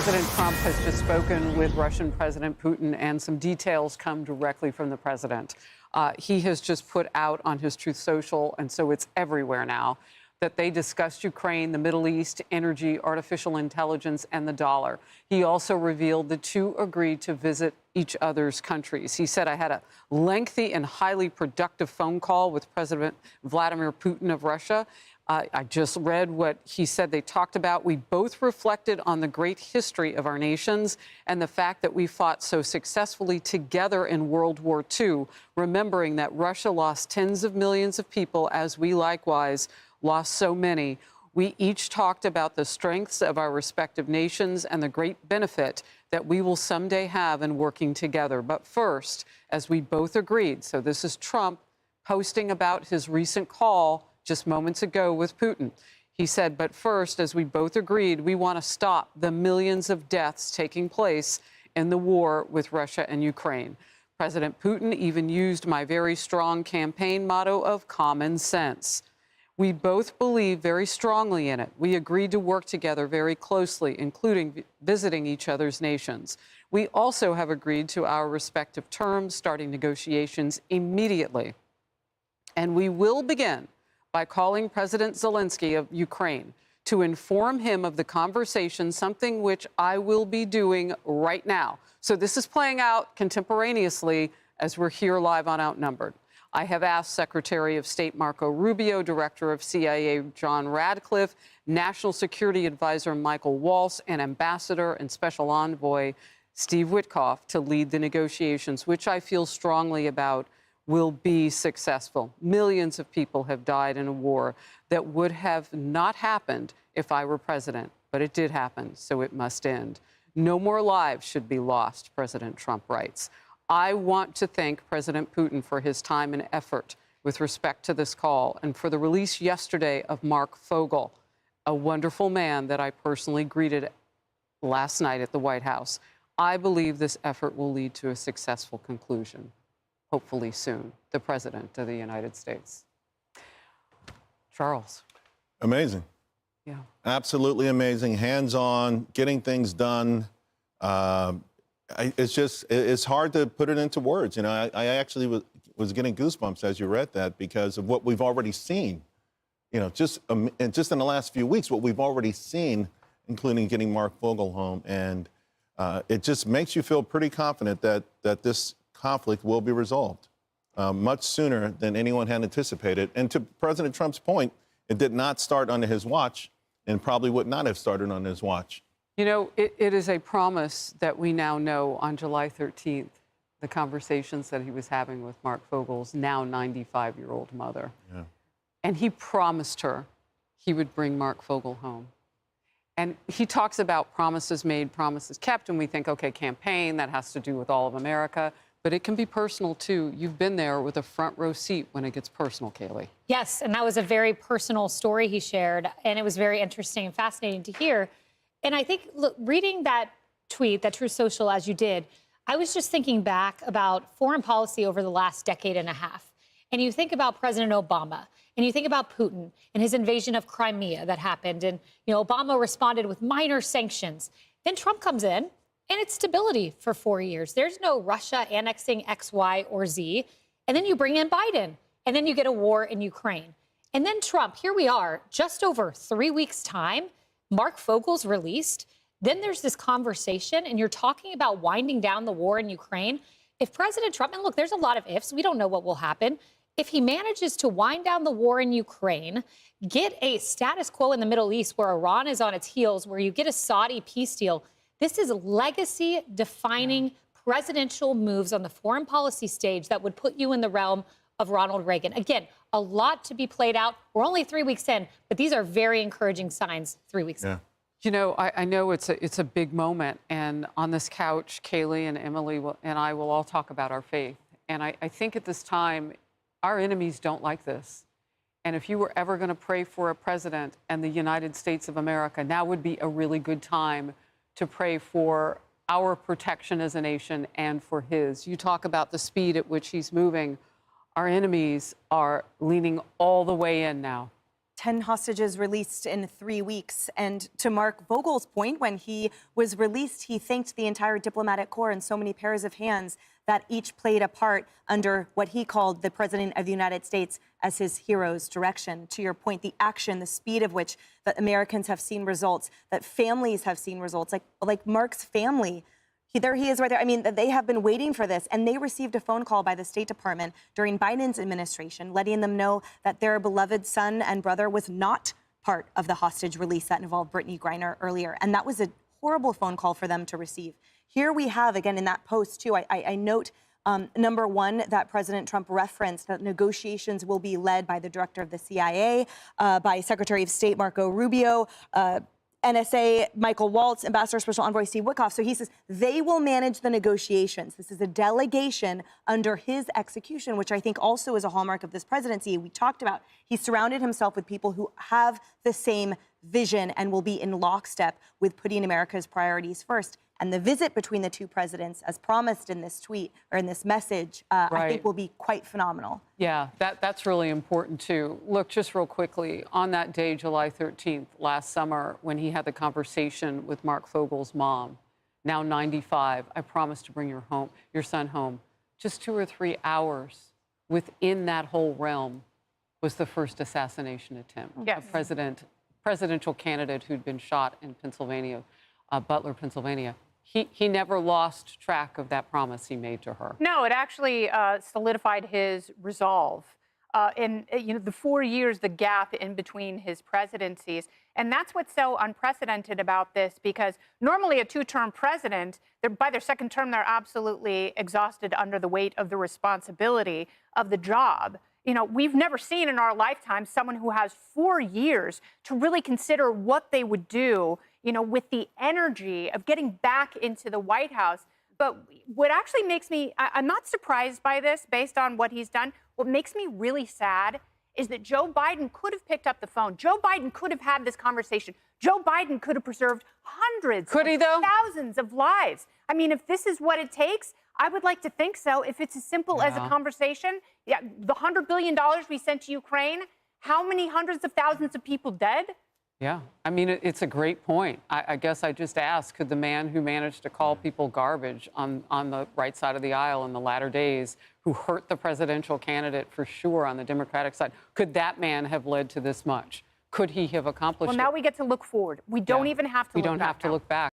President Trump has just spoken with Russian President Putin, and some details come directly from the president. He has just put out on his Truth Social, and so it's everywhere now, that they discussed Ukraine, the Middle East, energy, artificial intelligence, and the dollar. He also revealed the two agreed to visit each other's countries. He said, I had a lengthy and highly productive phone call with President Vladimir Putin of Russia. I just read what he said they talked about. We both reflected on the great history of our nations and the fact that we fought so successfully together in World War II, remembering that Russia lost tens of millions of people, as we likewise lost so many. We each talked about the strengths of our respective nations and the great benefit that we will someday have in working together. But first, as we both agreed, so this is Trump posting about his recent call just moments ago with Putin. He said, but first, as we both agreed, we want to stop the millions of deaths taking place in the war with Russia and Ukraine. President Putin even used my very strong campaign motto of common sense. We both believe very strongly in it. We agreed to work together very closely, including visiting each other's nations. We also have agreed to our respective terms, starting negotiations immediately. And we will begin by calling President Zelensky of Ukraine to inform him of the conversation, something which I will be doing right now. So this is playing out contemporaneously as we're here live on Outnumbered. I have asked Secretary of State Marco Rubio, Director of CIA John Radcliffe, National Security Advisor Michael Waltz, and Ambassador and Special Envoy Steve Witkoff to lead the negotiations, which I feel strongly about will be successful. Millions of people have died in a war that would have not happened if I were president, but it did happen, so it must end. No more lives should be lost, President Trump writes. I want to thank President Putin for his time and effort with respect to this call and for the release yesterday of Mark Fogel, a wonderful man that I personally greeted last night at the White House. I believe this effort will lead to a successful conclusion, hopefully soon. The President of the United States. Charles. Amazing. Yeah. Absolutely amazing. Hands-on, getting things done. It's hard to put it into words. You know, I actually was getting goosebumps as you read that because of what we've already seen. You know, just in the last few weeks, what we've already seen, including getting Mark Fogel home. And it just makes you feel pretty confident that this conflict will be resolved much sooner than anyone had anticipated. And to President Trump's point, it did not start under his watch and probably would not have started on his watch. You know, it is a promise that we now know on July 13th, the conversations that he was having with Mark Fogel's now 95-year-old mother. Yeah. And he promised her he would bring Mark Fogel home. And he talks about promises made, promises kept, and we think, okay, campaign, that has to do with all of America. But it can be personal, too. You've been there with a front row seat when it gets personal, Kaylee. Yes, and that was a very personal story he shared, and it was very interesting and fascinating to hear. And I think, look, reading that tweet, that Truth Social, as you did, I was just thinking back about foreign policy over the last decade and a half. And you think about President Obama, and you think about Putin and his invasion of Crimea that happened. And, you know, Obama responded with minor sanctions. Then Trump comes in, and it's stability for 4 years. There's no Russia annexing X, Y, or Z. And then you bring in Biden, and then you get a war in Ukraine. And then Trump, here we are, just over 3 weeks' time. Mark Fogel's released. Then there's this conversation, and you're talking about winding down the war in Ukraine. If President Trump, and look, there's a lot of ifs. We don't know what will happen. If he manages to wind down the war in Ukraine, get a status quo in the Middle East where Iran is on its heels, where you get a Saudi peace deal, this is legacy-defining presidential moves on the foreign policy stage that would put you in the realm of Ronald Reagan. Again, a lot to be played out. We're only 3 weeks in, but these are very encouraging signs 3 weeks in. You know, I know it's a big moment, and on this couch, Kaylee and Emily and I will all talk about our faith. And I think at this time, our enemies don't like this. And if you were ever going to pray for a president and the United States of America, now would be a really good time to pray for our protection as a nation and for his. You talk about the speed at which he's moving. Our enemies are leaning all the way in now. 10 hostages released in 3 weeks. And to Mark Vogel's point, when he was released, he thanked the entire diplomatic corps and so many pairs of hands that each played a part under what he called the President of the United States as his hero's direction. To your point, the action, the speed of which that Americans have seen results, that families have seen results, like Mark's family. There he is right there. I mean, they have been waiting for this, and they received a phone call by the State Department during Biden's administration, letting them know that their beloved son and brother was not part of the hostage release that involved Brittany Griner earlier. And that was a horrible phone call for them to receive. Here we have, again, in that post, too, I note, number one, that President Trump referenced that negotiations will be led by the director of the CIA, by Secretary of State Marco Rubio, NSA Michael Waltz, Ambassador Special Envoy Steve Witkoff. So he says they will manage the negotiations. This is a delegation under his execution, which I think also is a hallmark of this presidency. We talked about he surrounded himself with people who have the same vision and will be in lockstep with putting America's priorities first. And the visit between the two presidents, as promised in this tweet or in this message, I think will be quite phenomenal. Yeah, that's really important, too. Look, just real quickly, on that day, July 13th, last summer, when he had the conversation with Mark Vogel's mom, now 95, I promised to bring your son home. Just 2 or 3 hours within that whole realm was the first assassination attempt. Yes. A presidential candidate who'd been shot in Pennsylvania, Butler, Pennsylvania. He never lost track of that promise he made to her. No, it actually solidified his resolve. In the 4 years, the gap in between his presidencies. And that's what's so unprecedented about this, because normally a two-term president, by their second term, they're absolutely exhausted under the weight of the responsibility of the job. You know, we've never seen in our lifetime someone who has 4 years to really consider what they would do, with the energy of getting back into the White House. But what actually makes me, I'm not surprised by this based on what he's done. What makes me really sad is that Joe Biden could have picked up the phone. Joe Biden could have had this conversation. Joe Biden could have preserved hundreds, thousands of lives. I mean, if this is what it takes, I would like to think so. If it's as simple as a conversation, the $100 billion we sent to Ukraine, how many hundreds of thousands of people dead? Yeah, I mean, it's a great point. I guess I just asked, could the man who managed to call people garbage on the right side of the aisle in the latter days, who hurt the presidential candidate for sure on the Democratic side, could that man have led to this much? Could he have accomplished it? Well, now we get to look forward. We don't even have to look back. We don't have to look back.